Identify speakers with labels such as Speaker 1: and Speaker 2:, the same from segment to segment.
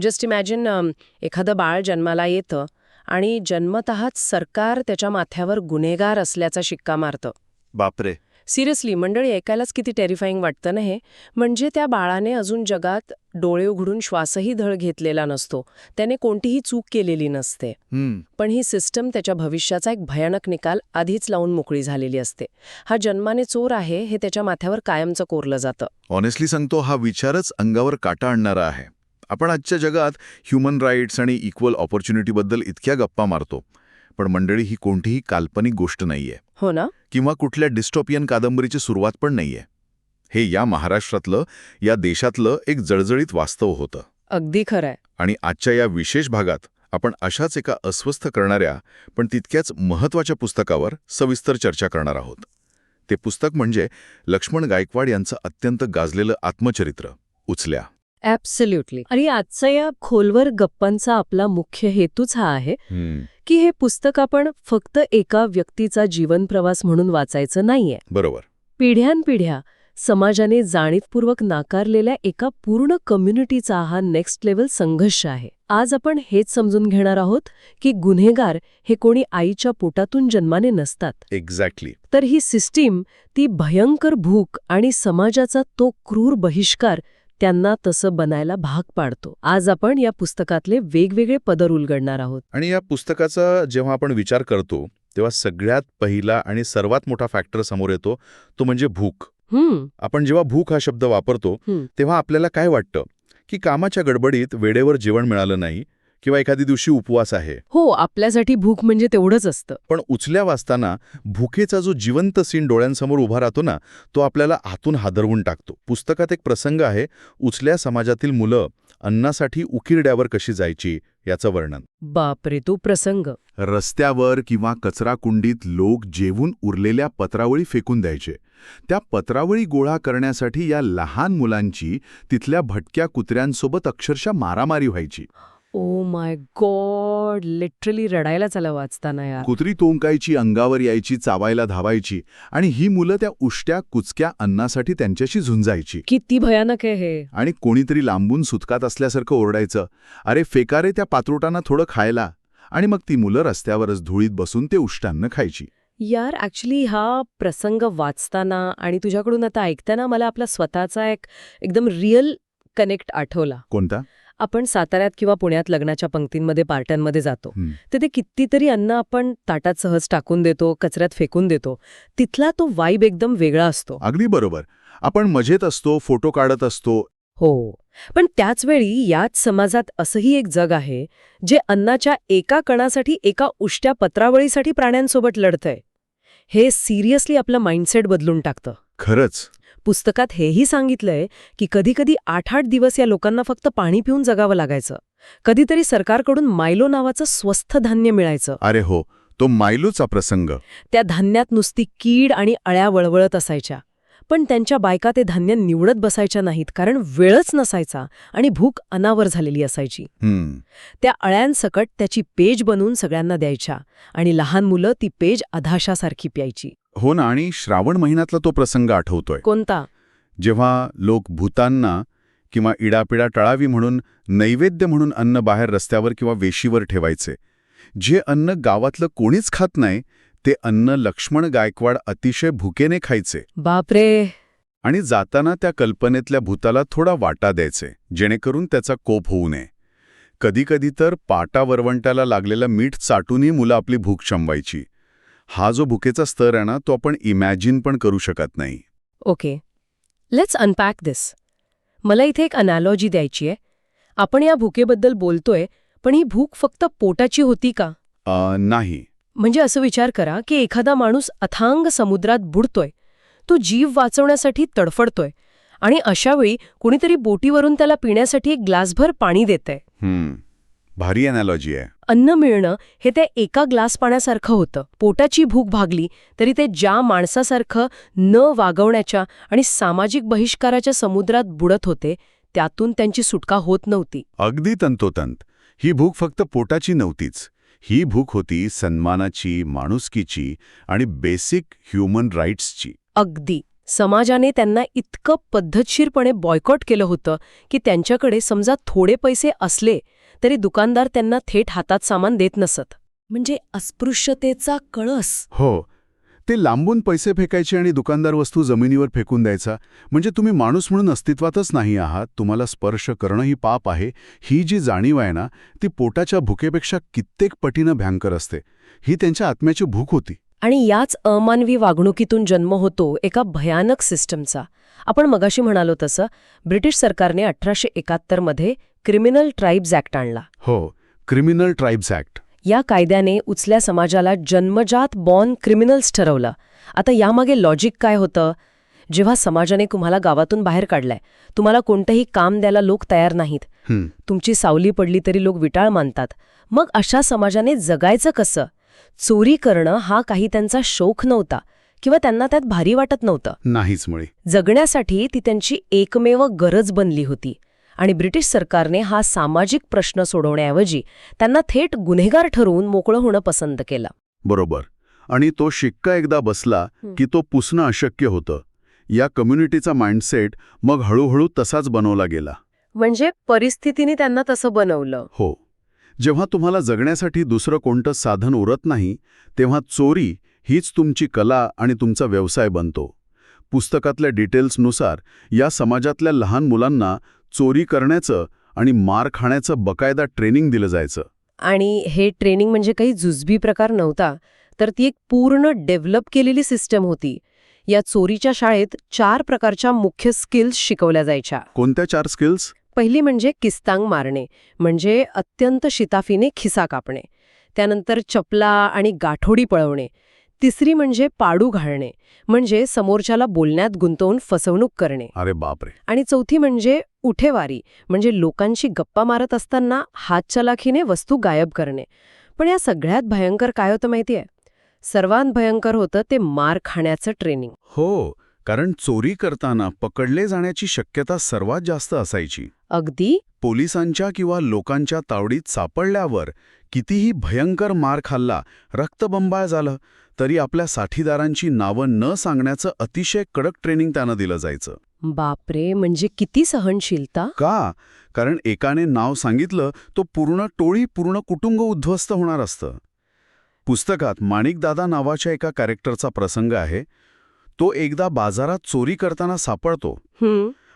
Speaker 1: Just imagine एखादं बाळ जन्माला येतं आणि जन्मतःच सरकार त्याच्या माथ्यावर गुन्हेगार असल्याचा शिक्का मारतं.
Speaker 2: बापरे.
Speaker 1: सिरियसली मंडळी, ऐकायलाच किती टेरिफाईंग वाटतं ना हे. म्हणजे त्या बाळाने अजून जगात डोळे उघडून श्वासही धड घेतलेला नसतो, त्याने कोणतीही चूक केलेली नसते. पण ही सिस्टम त्याच्या भविष्याचा एक भयानक निकाल आधीच लावून मोकळी झालेली असते. हा जन्माने चोर आहे हे त्याच्या माथ्यावर कायमचं कोरलं जातं.
Speaker 2: ऑनेस्टली सांगतो, हा विचारच अंगावर काटा आणणारा आहे. आपण आजच्या जगात ह्युमन राईट्स आणि इक्वल ऑपॉर्च्युनिटीबद्दल इतक्या गप्पा मारतो, पण मंडळी ही कोणतीही काल्पनिक गोष्ट नाहीये.
Speaker 1: हो ना?
Speaker 2: किंवा कुठल्या डिस्टोपियन कादंबरीची सुरुवात पण नाहीये. हे या महाराष्ट्रातलं, या देशातलं एक जळजळीत वास्तव होतं.
Speaker 1: अगदी खरंय.
Speaker 2: आणि आजच्या या विशेष भागात आपण अशाच एका अस्वस्थ करणाऱ्या पण तितक्याच महत्त्वाच्या पुस्तकावर सविस्तर चर्चा करणार आहोत. ते पुस्तक म्हणजे लक्ष्मण गायकवाड यांचं अत्यंत गाजलेलं आत्मचरित्र उचल्या.
Speaker 1: ॲब्सोल्युटली. आणि आजचा या खोलवर गप्पांचा आपला मुख्य हेतूच हा आहे की हे पुस्तक आपण फक्त एका व्यक्तीचा जीवनप्रवास म्हणून वाचायचं नाहीये.
Speaker 2: बरोबर.
Speaker 1: पिढ्यानपिढ्या समाजाने जाणीवपूर्वक नाकारलेल्या एका पूर्ण कम्युनिटीचा हा नेक्स्ट लेव्हल संघर्ष आहे. आज आपण हेच समजून घेणार आहोत की गुन्हेगार हे कोणी आईच्या पोटातून जन्माने नसतात.
Speaker 2: एक्झॅक्टली.
Speaker 1: तर ही सिस्टीम, ती भयंकर भूक आणि समाजाचा तो क्रूर बहिष्कार त्यांना तसं बनायला भाग पाडतो. आज आपण या पुस्तकातले वेगवेगळे पदर उलगडणार आहोत.
Speaker 2: आणि या पुस्तकाचा जेव्हा आपण विचार करतो तेव्हा सगळ्यात पहिला आणि सर्वात मोठा फॅक्टर समोर येतो, तो म्हणजे भूक. आपण जेव्हा भूक हा शब्द वापरतो तेव्हा आपल्याला काय वाटतं की कामाच्या गडबडीत वेळेवर जेवण मिळालं नाही किंवा एखादी दिवशी उपवास आहे.
Speaker 1: हो, आपल्यासाठी भूक म्हणजे तेवढंच असतं.
Speaker 2: पण उचल्या वाचताना भुकेचा जो जिवंत सीन डोळ्यांसमोर उभा राहतो ना, तो आपल्याला आतून हादरवून टाकतो. पुस्तकात एक प्रसंग आहे, उचल्या समाजातील मुलं अन्नासाठी उकिरड्यावर कशी जायची याचं वर्णन.
Speaker 1: बापरे, तो प्रसंग.
Speaker 2: रस्त्यावर किंवा कचरा कुंडीत लोक जेवून उरलेल्या पत्रावळी फेकून द्यायचे. त्या पत्रावळी गोळा करण्यासाठी या लहान मुलांची तिथल्या भटक्या कुत्र्यांसोबत अक्षरशः मारामारी व्हायची.
Speaker 1: ओ माय गॉड, लिटरली रडायलाच आलं वाचताना यार.
Speaker 2: कुत्री तोंकायची, अंगावर यायची, चावायला धावायची आणि ही मुलं त्या उष्ट्या कुचक्या अन्नासाठी त्यांच्याशी झुंजायची.
Speaker 1: किती भयानक आहे हे.
Speaker 2: आणि कोणीतरी लांबून सुतकात असल्यासारखं ओरडायचं, अरे फेका रे त्या पात्रोटांना थोडं खायला. आणि मग ती मुलं रस्त्यावरच धुळीत बसून ते उष्ट्यान्न खायची.
Speaker 1: यार, ॲक्च्युली हा प्रसंग वाचताना आणि तुझ्याकडून आता ऐकताना मला आपला स्वतःचा एक एकदम रिअल कनेक्ट आठवला.
Speaker 2: कोणता?
Speaker 1: आपण साताऱ्यात किंवा पुण्यात लग्नाच्या पंक्तींमध्ये, पार्ट्यांमध्ये जातो, तर ते कितीतरी अन्न आपण ताटात सहज टाकून देतो, कचऱ्यात फेकून देतो. तिथला तो वाईब एकदम वेगळा असतो.
Speaker 2: अगदी बरोबर. आपण मजेत असतो, फोटो काढत असतो.
Speaker 1: हो, पण त्याचवेळी याच समाजात असंही एक जग आहे जे अन्नाच्या एका कणासाठी, एका उष्ट्या पत्रावळीसाठी प्राण्यांसोबत लढतंय. हे सिरियसली आपलं माइंडसेट बदलून टाकतं.
Speaker 2: खरंच.
Speaker 1: पुस्तकात हेही सांगितलंय की कधीकधी 8-8 दिवस या लोकांना फक्त पाणी पिऊन जगावं लागायचं. कधीतरी सरकारकडून मायलो नावाचं स्वस्थ धान्य मिळायचं.
Speaker 2: अरे हो, तो मायलोचा प्रसंग.
Speaker 1: त्या धान्यात नुसती कीड आणि अळ्या वळवळत असायच्या. पण त्यांच्या बायका ते धान्य निवडत बसायच्या नाहीत, कारण वेळच नसायचा आणि भूक अनावर झालेली असायची. त्या अळ्यांसकट त्याची पेज बनवून सगळ्यांना द्यायच्या आणि लहान मुलं ती पेज अधाशासारखी प्यायची.
Speaker 2: हो ना. आणि श्रावण महिन्यातला तो प्रसंग आठवतोय.
Speaker 1: कोणता?
Speaker 2: जेव्हा लोक भूतांना किंवा इडापिडा टळावी म्हणून नैवेद्य म्हणून अन्न बाहेर रस्त्यावर किंवा वेशीवर ठेवायचे. जे अन्न गावातलं कोणीच खात नाही ते अन्न लक्ष्मण गायकवाड अतिशय भुकेने खायचे.
Speaker 1: बापरे.
Speaker 2: आणि जाताना त्या कल्पनेतल्या भूताला थोडा वाटा द्यायचे, जेणेकरून त्याचा कोप होऊ नये. कधीकधी तर पाटा वरवंट्याला लागलेलं मीठ चाटूनही मुलं आपली भूक शमवायची. हा जो भुकेचा स्तर आहे ना, तो आपण इमॅजिन पण करू शकत नाही.
Speaker 1: ओके, लेट्स अनपॅक दिस. मला इथे एक अनॅलॉजी द्यायची आहे. आपण या भुकेबद्दल बोलतोय, पण ही भूक फक्त पोटाची होती का?
Speaker 2: नाही.
Speaker 1: म्हणजे असं विचार करा की एखादा माणूस अथांग समुद्रात बुडतोय, तो जीव वाचवण्यासाठी तडफडतोय, आणि अशावेळी कुणीतरी बोटीवरून त्याला पिण्यासाठी एक ग्लासभर पाणी देतंय.
Speaker 2: भारी अॅनालॉजी आहे.
Speaker 1: अन्न मिळणं हे त्या एका ग्लास पाण्यासारखं होतं. पोटाची भूक भागली तरी ते ज्या माणसासारखं न वागवण्याच्या आणि सामाजिक बहिष्काराच्या समुद्रात बुडत होते, त्यातून त्यांची सुटका होत नव्हती.
Speaker 2: अगदी तंतोतंत. ही भूक फक्त पोटाची नव्हतीच. ही भूक होती सन्मानाची, माणुसकीची आणि बेसिक ह्युमन राईट्सची.
Speaker 1: अगदी. समाजाने त्यांना इतकं पद्धतशीरपणे बॉयकॉट केलं होतं की त्यांच्याकडे समजा थोडे पैसे असले तरी दुकानदार त्यांना थेट हातात सामान देत नसत. म्हणजे अस्पृश्यतेचा कळस.
Speaker 3: हो, ते लांबून पैसे फेकायचे आणि दुकानदार वस्तू जमिनीवर फेकून द्यायचा. म्हणजे तुम्ही माणूस म्हणून अस्तित्वातच नाही आहात, तुम्हाला स्पर्श करणंही पाप आहे, ही जी जाणीव आहे ना, ती पोटाच्या भुकेपेक्षा कित्येक पटीनं भयंकर असते. ही त्यांच्या आत्म्याची भूक होती.
Speaker 1: आणि याच अमानवी वागणुकीतून जन्म होतो एका भयानक सिस्टमचा. आपण मगाशी म्हणालो तसं ब्रिटिश सरकारने 1871 मध्ये क्रिमिनल ट्राईब्स ॲक्ट आणला.
Speaker 3: हो, क्रिमिनल ट्राईब्स ॲक्ट.
Speaker 1: या कायद्याने उचल्या समाजाला जन्मजात बॉर्न क्रिमिनल्स ठरवलं. आता यामागे लॉजिक काय होतं? जेव्हा समाजाने तुम्हाला गावातून बाहेर काढलाय, तुम्हाला कोणतंही काम द्यायला लोक तयार नाहीत, तुमची सावली पडली तरी लोक विटाळ मानतात, मग अशा समाजाने जगायचं कसं? चोरी करणं हा काही त्यांचा शौक नव्हता किंवा त्यांना त्यात भारी वाटत नव्हतं.
Speaker 3: नाहीच मुळे.
Speaker 1: जगण्यासाठी ती त्यांची एकमेव गरज बनली होती. आणि ब्रिटिश सरकारने हा सामाजिक प्रश्न सोडवण्याऐवजी त्यांना थेट गुन्हेगार ठरवून मोकळं होणं पसंत केलं.
Speaker 3: बरोबर. आणि तो शिक्का एकदा बसला की तो पुसणं अशक्य होतं. या कम्युनिटीचा माइंडसेट मग हळूहळू तसाच बनवला गेला.
Speaker 1: म्हणजे परिस्थितीने त्यांना तसं बनवलं.
Speaker 3: हो. जेव्हा तुम्हाला जगण्यासाठी दुसरं कोणतं साधन उरत नाही, तेव्हा चोरी हीच तुमची कला आणि तुमचा व्यवसाय बनतो. पुस्तकातल्या डिटेल्सनुसार या समाजातल्या लहान मुलांना चोरी करण्याचं आणि मार खाण्याचं बकायदा ट्रेनिंग दिलं जायचं.
Speaker 1: आणि हे ट्रेनिंग म्हणजे काही जुजबी प्रकार नव्हता, तर ती एक पूर्ण डेव्हलप केलेली सिस्टम होती. या चोरीच्या शाळेत 4 प्रकारच्या मुख्य स्किल्स शिकवल्या जायच्या.
Speaker 3: कोणत्या 4 स्किल्स?
Speaker 1: पहिली म्हणजे किस्तांग मारणे, म्हणजे अत्यंत शिताफीने खिसा कापणे. त्यानंतर चपला आणि गाठोडी पळवणे. तिसरी म्हणजे पाडू घालणे, म्हणजे समोरच्याला बोलण्यात गुंतवून फसवणूक करणे.
Speaker 3: अरे बापरे.
Speaker 1: आणि चौथी म्हणजे उठेवारी, म्हणजे लोकांशी गप्पा मारत असताना हातचलाखीने वस्तू गायब करणे. पण या सगळ्यात भयंकर काय होतं माहितीये? सर्वात भयंकर होतं ते मार खाण्याचं ट्रेनिंग.
Speaker 3: हो, कारण चोरी करताना पकडले जाण्याची शक्यता सर्वात जास्त असायची.
Speaker 1: अगदी.
Speaker 3: पोलिसांच्या किंवा लोकांच्या तावडीत सापडल्यावर कितीही भयंकर मार खाल्ला, रक्तबंबाळ झालं, तरी आपल्या साथीदारांची नावं न सांगण्याचं अतिशय कडक ट्रेनिंग त्यांना दिलं जायचं.
Speaker 1: बापरे, म्हणजे किती सहनशीलता.
Speaker 3: का? कारण एकाने नाव सांगितलं तो पूर्ण टोळी, पूर्ण कुटुंब उद्ध्वस्त होणार असतं. पुस्तकात माणिकदादा नावाच्या एका कॅरेक्टरचा प्रसंग आहे. तो एकदा बाजारात चोरी करताना सापडतो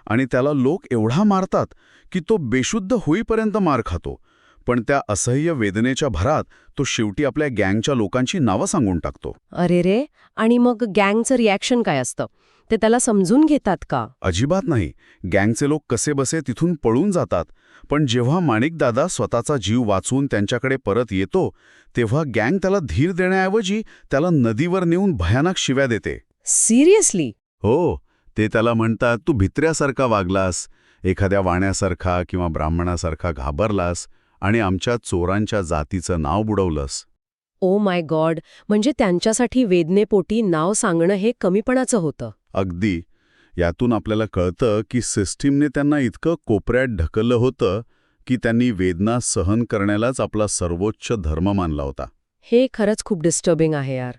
Speaker 3: आणि त्याला लोक एवढा मारतात की तो बेशुद्ध होईपर्यंत मार खातो. पण त्या असह्य वेदनेच्या भरात तो शेवटी आपल्या गँगच्या लोकांची नावं सांगून टाकतो.
Speaker 1: अरे रे. आणि मग गँगचं रिॲक्शन काय असतं? ते त्याला समजून घेतात का?
Speaker 3: अजिबात नाही. गँगचे लोक कसेबसे तिथून पळून जातात. पण जेव्हा माणिकदादा स्वतःचा जीव वाचवून त्यांच्याकडे परत येतो, तेव्हा गँग त्याला धीर देण्याऐवजी त्याला नदीवर नेऊन भयानक शिव्या देते.
Speaker 1: सिरियसली?
Speaker 3: हो. ते त्याला म्हणतात, तू भित्र्यासारखा वागलास, एखाद्या वाण्यासारखा किंवा ब्राह्मणासारखा घाबरलास आणि आमच्या चोरांच्या जातीचं नाव बुडवलंस.
Speaker 1: Oh my God. म्हणजे त्यांच्यासाठी वेदनेपोटी नाव सांगणं हे कमीपणाचं होतं.
Speaker 3: अगदी. यातून आपल्याला कळतं की सिस्टीमने त्यांना इतकं कोपऱ्यात ढकललं होतं की त्यांनी वेदना सहन करण्यालाच आपला सर्वोच्च धर्म मानला होता.
Speaker 1: हे खरंच खूप डिस्टर्बिंग आहे यार.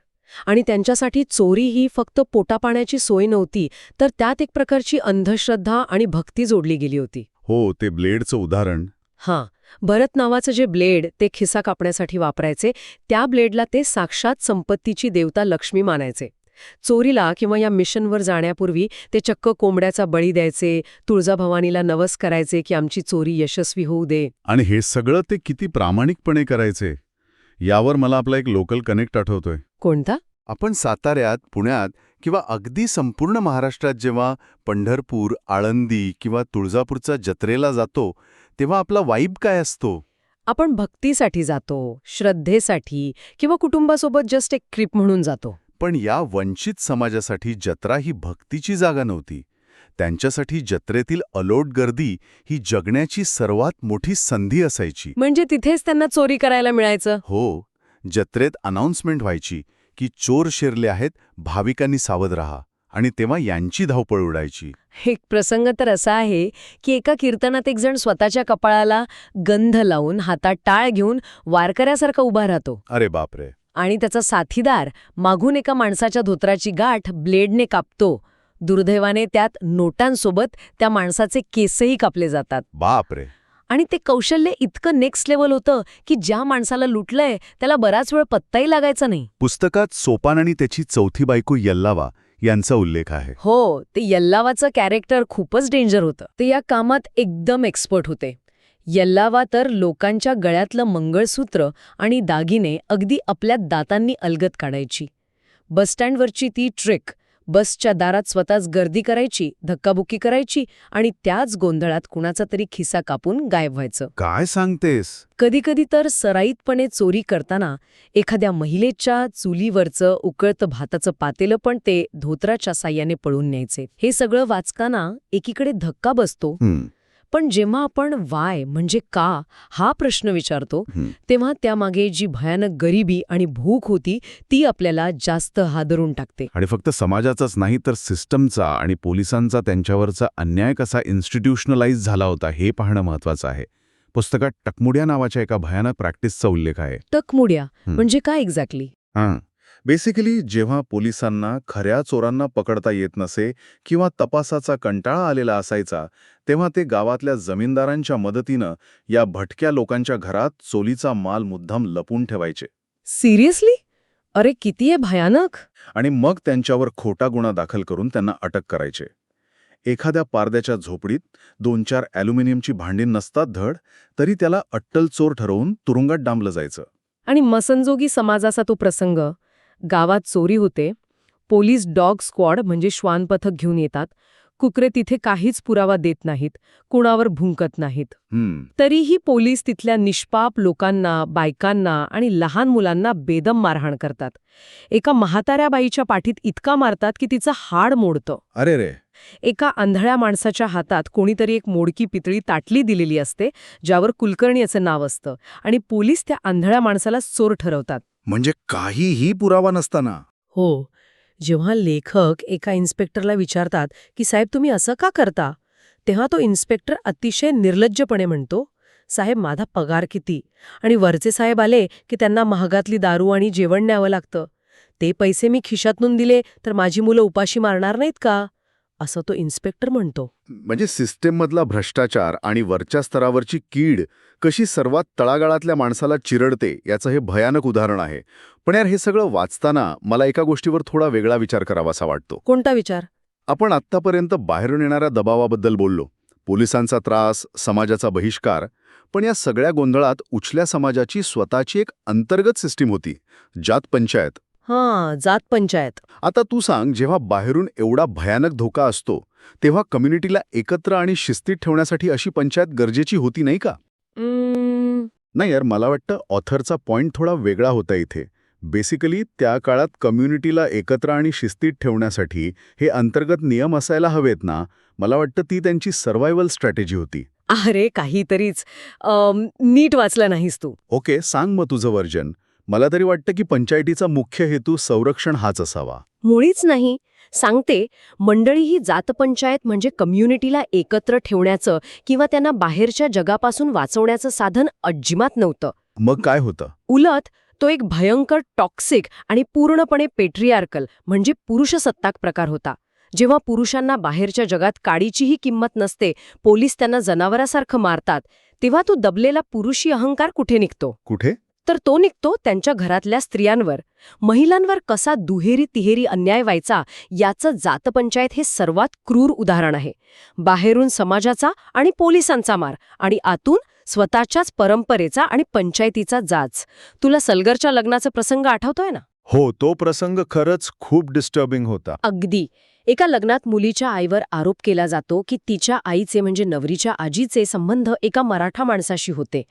Speaker 1: आणि त्यांच्यासाठी चोरी ही फक्त पोटापाण्याची सोय नव्हती, तर त्यात एक प्रकारची अंधश्रद्धा आणि भक्ती जोडली गेली होती.
Speaker 3: हो, ते ब्लेडचं उदाहरण.
Speaker 1: हां, भरत नावाचं जे ब्लेड ते खिसा कापण्यासाठी वापरायचे, त्या ब्लेडला ते साक्षात संपत्तीची देवता लक्ष्मी मानायचे. चोरीला किंवा या मिशनवर जाण्यापूर्वी ते चक्क कोंबड्याचा बळी द्यायचे, तुळजाभवानीला नवस करायचे की आमची चोरी यशस्वी होऊ दे.
Speaker 3: आणि हे सगळं ते किती प्रामाणिकपणे करायचे यावर मला आपला एक लोकल कनेक्ट आठवतोय.
Speaker 1: कोणता?
Speaker 3: आपण साताऱ्यात, पुण्यात किंवा अगदी संपूर्ण महाराष्ट्रात जेव्हा पंढरपूर, आळंदी किंवा तुळजापूरच्या जत्रेला जातो, तेव्हा आपला वाईब काय असतो?
Speaker 1: आपण भक्तीसाठी जातो, श्रद्धेसाठी किंवा कुटुंबासोबत जस्ट एक ट्रिप म्हणून जातो.
Speaker 3: पण या वंचित समाजासाठी जत्रा ही भक्तीची जागा नव्हती. त्यांच्यासाठी जत्रेतील अलोट गर्दी ही जगण्याची सर्वात मोठी संधी असायची.
Speaker 1: म्हणजे तिथेच त्यांना चोरी करायला मिळायचं.
Speaker 3: हो, जत्रेत अनाउन्समेंट व्हायची की चोर शिरले आहेत, भाविकांनी सावध राहा. आणि तेव्हा यांची धावपळ उडायची.
Speaker 1: एक प्रसंग तर असा आहे की एका कीर्तनात एक जण स्वतःच्या कपाळाला गंध लावून हातात टाळ घेऊन वारकऱ्यासारखा उभा राहतो.
Speaker 3: अरे बापरे.
Speaker 1: आणि त्याचा साथीदार मागून एका माणसाच्या धोत्राची गाठ ब्लेडने कापतो. दुर्दैवाने त्यात नोटांसोबत त्या माणसाचे केसही कापले जातात.
Speaker 3: बापरे.
Speaker 1: आणि ते कौशल्य इतकं नेक्स्ट लेव्हल होतं की ज्या माणसाला लुटलंय त्याला बराच वेळ पत्ताही लागायचा नाही.
Speaker 3: पुस्तकात सोपान आणि त्याची चौथी बायको यल्लावा यांचा उल्लेख आहे.
Speaker 1: हो, ते यल्लावाचं कॅरेक्टर खूपच डेंजर होतं. ते या कामात एकदम एक्सपर्ट होते. यल्लावा तर लोकांच्या गळ्यातलं मंगळसूत्र आणि दागिने अगदी आपल्या दातांनी अलगद काढायची. बसस्टँडवरची ती ट्रिक, बसच्या दारात स्वतःच गर्दी करायची, धक्काबुक्की करायची आणि त्याच गोंधळात कुणाचा तरी खिसा कापून गायब व्हायचं.
Speaker 3: काय सांगतेस?
Speaker 1: कधीकधी तर सराईतपणे चोरी करताना एखाद्या महिलेच्या चुलीवरचं उकळतं भाताचं पातेलं पण ते धोतराच्या साह्याने पळून न्यायचे. हे सगळं वाचताना एकीकडे धक्का बसतो, पण जेव्हा आपण वाय म्हणजे का हा प्रश्न विचारतो तेव्हा त्यामागे जी भयानक गरिबी आणि भूक होती ती आपल्याला जास्त हादरून टाकते.
Speaker 3: आणि फक्त समाजाचाच नाही तर सिस्टमचा आणि पोलिसांचा त्यांच्यावरचा अन्याय कसा इन्स्टिट्यूशनलाइज झाला होता हे पाहणं महत्वाचं आहे. पुस्तकात टकमुड्या नावाच्या एका भयानक प्रॅक्टिसचा उल्लेख आहे.
Speaker 1: टकमुड्या म्हणजे काय एक्झॅक्टली?
Speaker 2: बेसिकली जेव्हा पोलिसांना खऱ्या चोरांना पकडता येत नसे किंवा तपासाचा कंटाळा आलेला असायचा तेव्हा ते गावातल्या जमीनदारांच्या मदतीनं या भटक्या लोकांच्या घरात चोरीचा माल मुद्दाम लपून ठेवायचे.
Speaker 1: सिरियसली? अरे किती आहे भयानक.
Speaker 2: आणि मग त्यांच्यावर खोटा गुन्हा दाखल करून त्यांना अटक करायचे. एखाद्या पारद्याच्या झोपडीत 2-4 ॲल्युमिनियमची भांडी नसतात धड तरी त्याला अट्टल चोर ठरवून तुरुंगात डांबलं जायचं.
Speaker 1: आणि मसनजोगी समाजाचा तो प्रसंग. गावात चोरी होते, पोलीस डॉग स्क्वॉड म्हणजे श्वान पथक घेऊन येतात, कुत्रे तिथे काहीच पुरावा देत नाहीत, कुणावर भुंकत नाहीत. तरीही पोलीस तिथल्या निष्पाप लोकांना, बायकांना आणि लहान मुलांना बेदम मारहाण करतात. एका म्हाताऱ्या बाईच्या पाठीत इतका मारतात की तिचं हाड मोडतं.
Speaker 2: अरे रे.
Speaker 1: एका आंधळ्या माणसाच्या हातात कोणीतरी एक मोडकी पितळी ताटली दिलेली असते ज्यावर कुलकर्णी असं नाव असतं आणि पोलीस त्या आंधळ्या माणसाला चोर ठरवतात.
Speaker 2: म्हणजे काहीही पुरावा नसताना?
Speaker 1: हो. जेव्हा लेखक एका इन्स्पेक्टरला विचारतात की साहेब तुम्ही असं का करता, तेव्हा तो इन्स्पेक्टर अतिशय निर्लज्जपणे म्हणतो, साहेब माझा पगार किती आणि वरचे साहेब आले की त्यांना महागातली दारू आणि जेवण न्यावं लागतं. ते पैसे मी खिशातून दिले तर माझी मुलं उपाशी मारणार नाहीत का, असं तो इन्स्पेक्टर म्हणतो.
Speaker 2: म्हणजे सिस्टीममधला भ्रष्टाचार आणि वरच्या स्तरावरची कीड कशी सर्वात तळागाळातल्या माणसाला चिरडते याचं हे भयानक उदाहरण आहे. पण यार हे सगळं वाचताना मला एका गोष्टीवर थोडा वेगळा विचार करावासा वाटतो.
Speaker 1: कोणता विचार?
Speaker 2: आपण आत्तापर्यंत बाहेरून येणाऱ्या दबावाबद्दल बोललो, पोलिसांचा त्रास, समाजाचा बहिष्कार, पण या सगळ्या गोंधळात उचल्या समाजाची स्वतःची एक अंतर्गत सिस्टीम होती, जात पंचायत.
Speaker 1: जात पंचायत.
Speaker 2: आता तू सांग, जेव्हा बाहेरून एवढा भयानक धोका असतो तेव्हा कम्युनिटीला एकत्र आणि शिस्तीत ठेवण्यासाठी अशी पंचायत गरजेची होती नाही का? नाही यार, मला वाटतं ऑथरचा पॉइंट थोडा वेगळा होता इथे. बेसिकली त्या काळात कम्युनिटीला एकत्र आणि शिस्तीत ठेवण्यासाठी हे अंतर्गत नियम असायला हवेत ना. मला वाटतं ती त्यांची सर्व्हायव्हल स्ट्रॅटेजी होती.
Speaker 1: अरे काहीतरीच नीट वाचलं नाहीस तू.
Speaker 2: ओके, सांग मग तुझं वर्जन. मला तरी वाटतं की पंचायतीचा मुख्य हेतू संरक्षण हाच असावा.
Speaker 1: मुळीच नाही. सांगते, मंडळी ही जातपंचायत म्हणजे कम्युनिटीला एकत्र ठेवण्याचं किंवा त्यांना बाहेरच्या जगापासून वाचवण्याचं साधन अजिबात नव्हतं.
Speaker 2: मग काय होतं?
Speaker 1: उलट तो एक भयंकर टॉक्सिक आणि पूर्णपणे पेट्रियार्कल म्हणजे पुरुषसत्ताक प्रकार होता. जेव्हा पुरुषांना बाहेरच्या जगात काडीचीही किंमत नसते, पोलीस त्यांना जनावरासारखं मारतात, तेव्हा तो दबलेला पुरुषी अहंकार कुठे निघतो?
Speaker 2: कुठे?
Speaker 1: तर तो निघतो त्यांच्या घरातल्या स्त्रियांवर. महिलांवर कसा दुहेरी तिहेरी अन्याय व्हायचा याचं जातपंचायत हे सर्वात क्रूर उदाहरण आहे. बाहेरून समाजाचा आणि पोलिसांचा मार आणि आतून स्वतःच्याच परंपरेचा आणि पंचायतीचा जाच. तुला सलगरच्या लग्नाचा प्रसंग आठवतोय ना?
Speaker 2: हो, तो प्रसंग खरंच खूप डिस्टर्बिंग होता.
Speaker 1: अगदी. एका लग्नात मुलीच्या आईवर आरोप केला जातो की तिच्या आईचे म्हणजे नवरीच्या आजीचे संबंध एका मराठा माणसाशी होते.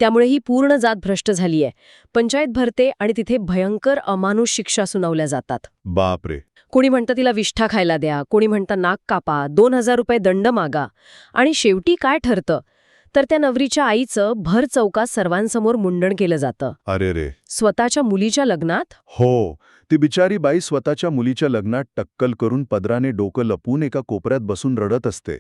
Speaker 1: त्यामुळे ही पूर्ण जात भ्रष्ट झालीय. पंचायत भरते आणि तिथे भयंकर अमानुष शिक्षा सुनावल्या जातात.
Speaker 2: बापरे.
Speaker 1: कोणी म्हणतं तिला विष्ठा खायला द्या, कोणी म्हणतं नाक कापा, 2000 रुपये दंड मागा. आणि शेवटी काय ठरतं तर त्या नवरीच्या आईचं भर चौकात सर्वांसमोर मुंडण केलं जातं.
Speaker 2: अरे रे.
Speaker 1: स्वतःच्या मुलीच्या लग्नात?
Speaker 2: हो, ती बिचारी बाई स्वतःच्या मुलीच्या लग्नात टक्कल करून पदराने डोकं लपून एका कोपऱ्यात बसून रडत असते.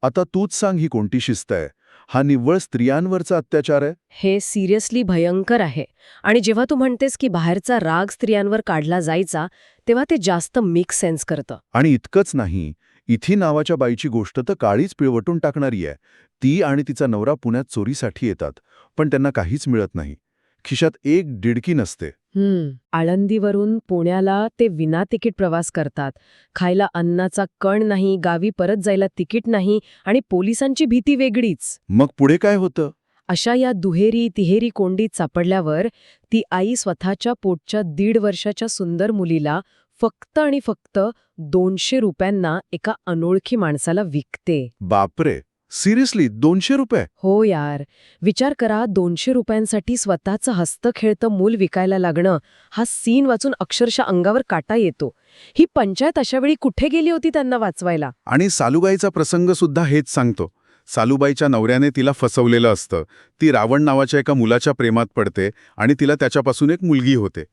Speaker 2: आता तूच सांग, ही कोणती शिस्त आहे? हा निव्वळ स्त्रियांवरचा अत्याचार आहे.
Speaker 1: हे सिरियसली भयंकर आहे. आणि जेव्हा तू म्हणतेस की बाहेरचा राग स्त्रियांवर काढला जायचा, तेव्हा ते जास्त मेक सेन्स करतं.
Speaker 3: आणि इतकंच नाही, इथी नावाच्या बाईची गोष्ट तर काळीच पिळवटून टाकणारी आहे. ती आणि तिचा नवरा पुण्यात चोरीसाठी येतात, पण त्यांना काहीच मिळत नाही. खिशात एक डिडकी नसते.
Speaker 1: आळंदीवरून पुण्याला ते विना तिकीट प्रवास करतात. खायला अन्नाचा कण नाही, गावी परत जायला तिकीट नाही आणि पोलिसांची भीती वेगळीच.
Speaker 3: मग पुढे काय होतं?
Speaker 1: अशा या दुहेरी तिहेरी कोंडीत सापडल्यावर ती आई स्वतःच्या पोटच्या 1.5 वर्षाच्या सुंदर मुलीला फक्त आणि फक्त 200 रुपयांना एका अनोळखी माणसाला विकते.
Speaker 3: बापरे, सिरियसली 200 रुपये?
Speaker 1: हो यार, विचार करा, 200 रुपयांसाठी स्वतःचं हस्तखेळतं मूल विकायला लागणं. हा सीन वाचून अक्षरशः अंगावर काटा येतो. ही पंचायत अशावेळी कुठे गेली होती त्यांना वाचवायला?
Speaker 3: आणि सालूबाईचा प्रसंग सुद्धा हेच सांगतो. सालूबाईच्या नवऱ्याने तिला फसवलेलं असतं. ती रावण नावाच्या एका मुलाच्या प्रेमात पडते आणि तिला त्याच्यापासून एक मुलगी होते.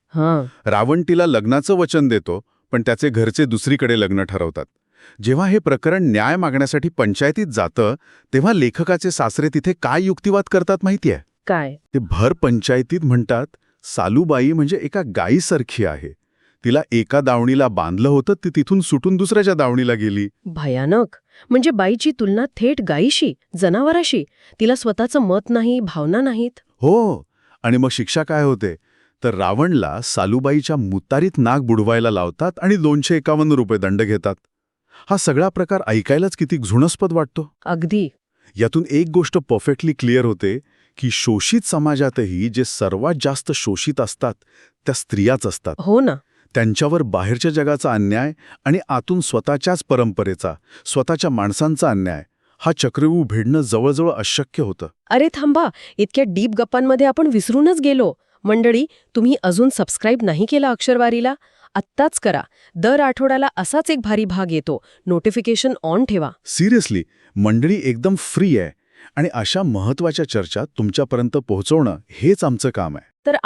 Speaker 3: रावण तिला लग्नाचं वचन देतो, पण त्याचे घरचे दुसरीकडे लग्न ठरवतात. जेव्हा हे प्रकरण न्याय मागण्यासाठी पंचायतीत जातं, तेव्हा लेखकाचे सासरे तिथे काय युक्तिवाद करतात माहितीये?
Speaker 1: काय?
Speaker 3: ते भर पंचायतीत म्हणतात, सालूबाई म्हणजे एका गायीसारखी आहे. तिला एका दावणीला बांधलं होतं, ती तिथून सुटून दुसऱ्याच्या दावणीला गेली.
Speaker 1: भयानक. म्हणजे बाईची तुलना थेट गायीशी, जनावराशी. तिला स्वतःचं मत नाही, भावना नाहीत.
Speaker 3: हो, आणि मग शिक्षा काय होते? तर रावणला सालूबाईच्या मुतारीत नाक बुडवायला लावतात आणि 251 रुपये दंड घेतात. हा सगळा प्रकार ऐकायलाच किती घृणास्पद वाटतो.
Speaker 1: अगदी.
Speaker 3: यातून एक गोष्ट परफेक्टली क्लिअर होते की शोषित समाजातही जे सर्वात जास्त शोषित असतात त्या स्त्रियाच असतात.
Speaker 1: हो ना.
Speaker 3: त्यांच्यावर बाहेरच्या जगाचा अन्याय आणि आतून स्वतःच्याच परंपरेचा, स्वतःच्या माणसांचा अन्याय, हा चक्रव्यूह भेदणं जवळजवळ अशक्य होतं.
Speaker 1: अरे थांबा, इतक्या डीप गप्पांमध्ये आपण विसरूनच गेलो. मंडळी, तुम्ही अजून सबस्क्राईब नाही केला अक्षरवारीला? आत्ताच करा. दर आठवड्याला असाच एक भारी भाग येतो. नोटिफिकेशन ऑन ठेवा.
Speaker 3: सिरियसली, मंडळी एकदम फ्री आहे आणि अशा महत्त्वाच्या चर्चा तुमच्यापर्यंत पोहोचवणं हेच आमचं काम आहे.